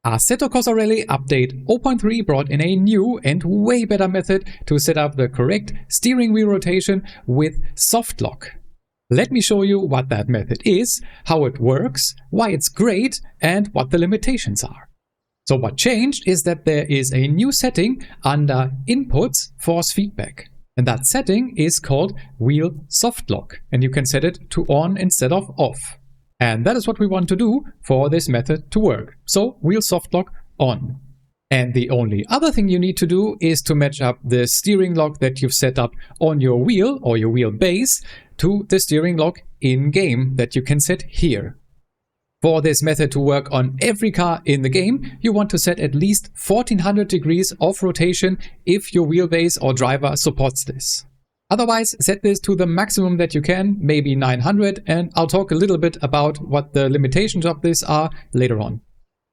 Assetto Corsa Rally Update 0.3 brought in a new and way better method to set up the correct steering wheel rotation with soft lock. Let me show you what that method is, how it works, why it's great, and what the limitations are. So what changed is that there is a new setting under Inputs Force Feedback. And that setting is called Wheel Soft Lock, and you can set it to on instead of off. And that is what we want to do for this method to work. So wheel soft lock on. And the only other thing you need to do is to match up the steering lock that you've set up on your wheel or your wheel base to the steering lock in game that you can set here. For this method to work on every car in the game, you want to set at least 1400 degrees of rotation if your wheelbase or driver supports this. Otherwise, set this to the maximum that you can, maybe 900, and I'll talk a little bit about what the limitations of this are later on.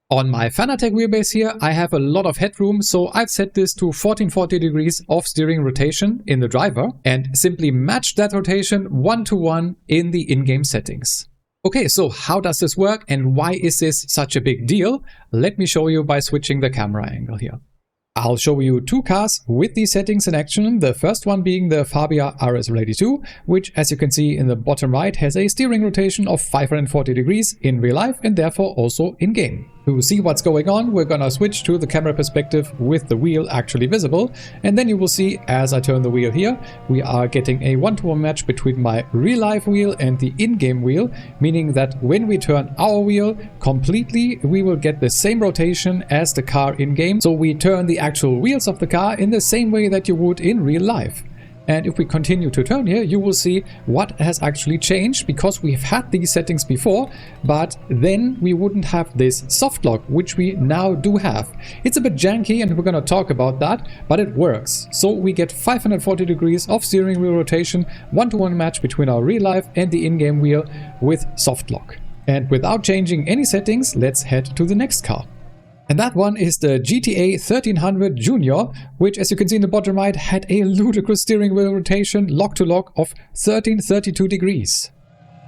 On my Fanatec wheelbase here, I have a lot of headroom, so I've set this to 1440 degrees of steering rotation in the driver and simply matched that rotation 1-to-1 in the in-game settings. Okay, so how does this work and why is this such a big deal? Let me show you by switching the camera angle here. I'll show you two cars with these settings in action, the first one being the Fabia RS82, which as you can see in the bottom right has a steering rotation of 540 degrees in real life and therefore also in game. To see what's going on, we're gonna switch to the camera perspective with the wheel actually visible, and then you will see as I turn the wheel here, we are getting a 1-to-1 match between my real life wheel and the in-game wheel, meaning that when we turn our wheel completely, we will get the same rotation as the car in game. So we turn the actual wheels of the car in the same way that you would in real life. And if we continue to turn here, you will see what has actually changed, because we've had these settings before, but then we wouldn't have this soft lock, which we now do have. It's a bit janky and we're going to talk about that, but it works. So we get 540 degrees of steering wheel rotation, 1-to-1 match between our real life and the in-game wheel with soft lock. And without changing any settings, let's head to the next car. And that one is the GTA 1300 Junior, which as you can see in the bottom right had a ludicrous steering wheel rotation lock to lock of 1332 degrees.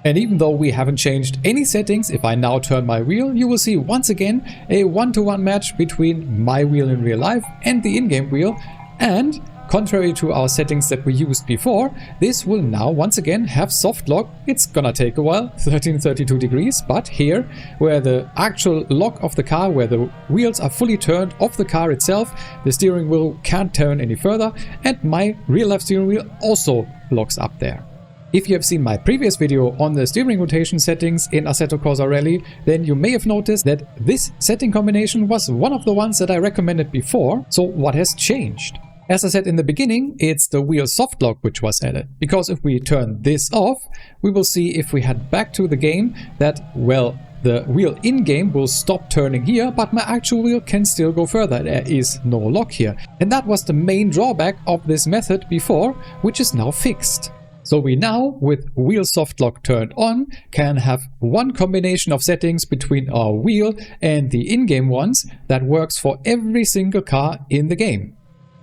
And even though we haven't changed any settings, if I now turn my wheel, you will see once again a 1-to-1 match between my wheel in real life and the in-game wheel. And contrary to our settings that we used before, this will now once again have soft lock. It's gonna take a while, 1332 degrees, but here, where the actual lock of the car, where the wheels are fully turned off the car itself, the steering wheel can't turn any further, and my real-life steering wheel also locks up there. If you have seen my previous video on the steering rotation settings in Assetto Corsa Rally, then you may have noticed that this setting combination was one of the ones that I recommended before. So what has changed? As I said in the beginning, it's the wheel soft lock which was added, because if we turn this off, we will see if we head back to the game that, well, the wheel in-game will stop turning here, but my actual wheel can still go further. There is no lock here. And that was the main drawback of this method before, which is now fixed. So we now, with wheel soft lock turned on, can have one combination of settings between our wheel and the in-game ones that works for every single car in the game.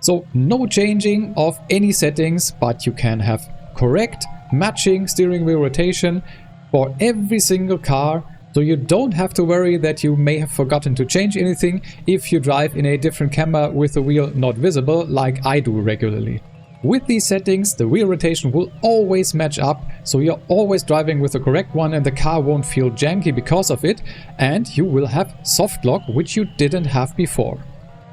So no changing of any settings, but you can have correct matching steering wheel rotation for every single car. So you don't have to worry that you may have forgotten to change anything if you drive in a different camera with the wheel not visible like I do regularly. With these settings, the wheel rotation will always match up, so you're always driving with the correct one and the car won't feel janky because of it, and you will have soft lock, which you didn't have before.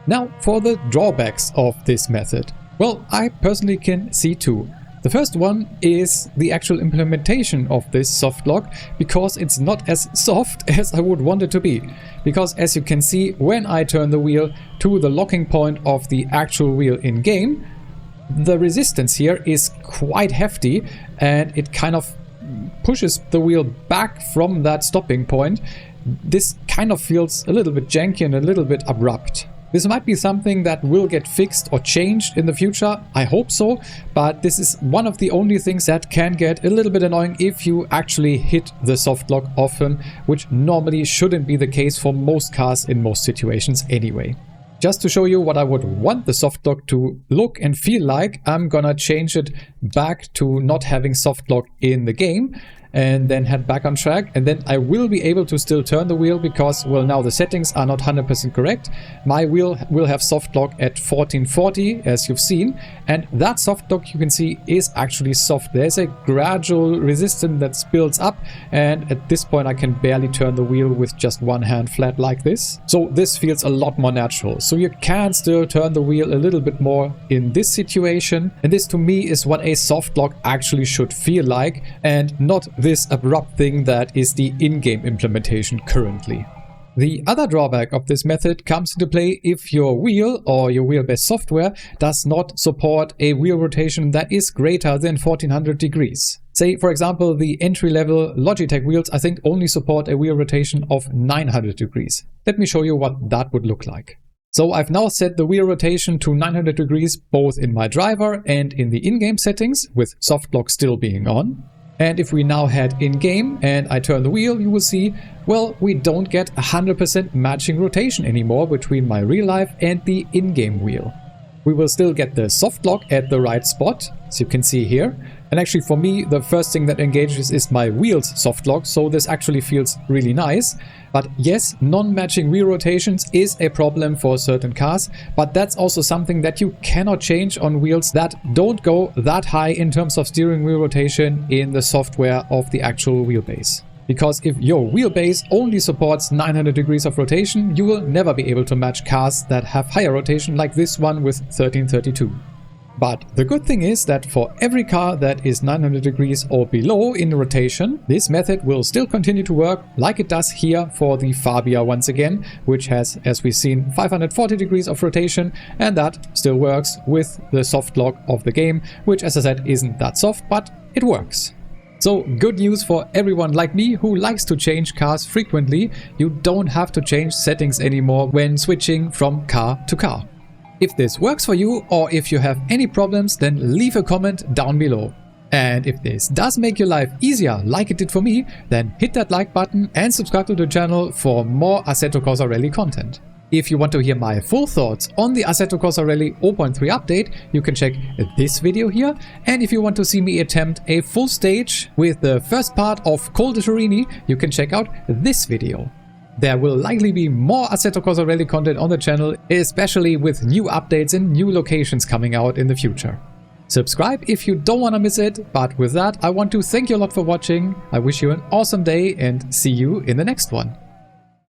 Now for the drawbacks of this method. Well, I personally can see two. The first one is the actual implementation of this soft lock, because it's not as soft as I would want it to be. Because as you can see, when I turn the wheel to the locking point of the actual wheel in game, the resistance here is quite hefty and it kind of pushes the wheel back from that stopping point. This kind of feels a little bit janky and a little bit abrupt. This might be something that will get fixed or changed in the future, I hope so, but this is one of the only things that can get a little bit annoying if you actually hit the soft lock often, which normally shouldn't be the case for most cars in most situations anyway. Just to show you what I would want the soft lock to look and feel like, I'm gonna change it back to not having soft lock in the game. and then head back on track, and then I will be able to still turn the wheel because, well, now the settings are not 100% correct. My wheel will have soft lock at 1440 as you've seen, and that soft lock you can see is actually soft. There's a gradual resistance that builds up, and at this point I can barely turn the wheel with just one hand flat like this. So this feels a lot more natural. So you can still turn the wheel a little bit more in this situation, and this to me is what a soft lock actually should feel like, and not this abrupt thing that is the in-game implementation currently. The other drawback of this method comes into play if your wheel or your wheel-based software does not support a wheel rotation that is greater than 1400 degrees. Say, for example, the entry-level Logitech wheels I think only support a wheel rotation of 900 degrees. Let me show you what that would look like. So I've now set the wheel rotation to 900 degrees both in my driver and in the in-game settings, with soft lock still being on. And if we now head in-game and I turn the wheel, you will see, well, we don't get 100% matching rotation anymore between my real life and the in-game wheel. We will still get the soft lock at the right spot, as you can see here. And actually for me, the first thing that engages is my wheel's soft lock, so this actually feels really nice. But yes, non-matching wheel rotations is a problem for certain cars, but that's also something that you cannot change on wheels that don't go that high in terms of steering wheel rotation in the software of the actual wheelbase. Because if your wheelbase only supports 900 degrees of rotation, you will never be able to match cars that have higher rotation like this one with 1332. But the good thing is that for every car that is 900 degrees or below in rotation, this method will still continue to work like it does here for the Fabia once again, which has, as we've seen, 540 degrees of rotation, and that still works with the soft lock of the game, which, as I said, isn't that soft, but it works. So good news for everyone like me who likes to change cars frequently. You don't have to change settings anymore when switching from car to car. If this works for you, or if you have any problems, then leave a comment down below. And if this does make your life easier like it did for me, then hit that like button and subscribe to the channel for more Assetto Corsa Rally content. If you want to hear my full thoughts on the Assetto Corsa Rally 0.3 update, you can check this video here. And if you want to see me attempt a full stage with the first part of Col de Turini, you can check out this video. There will likely be more Assetto Corsa Rally content on the channel, especially with new updates and new locations coming out in the future. Subscribe if you don't want to miss it, but with that I want to thank you a lot for watching. I wish you an awesome day and see you in the next one.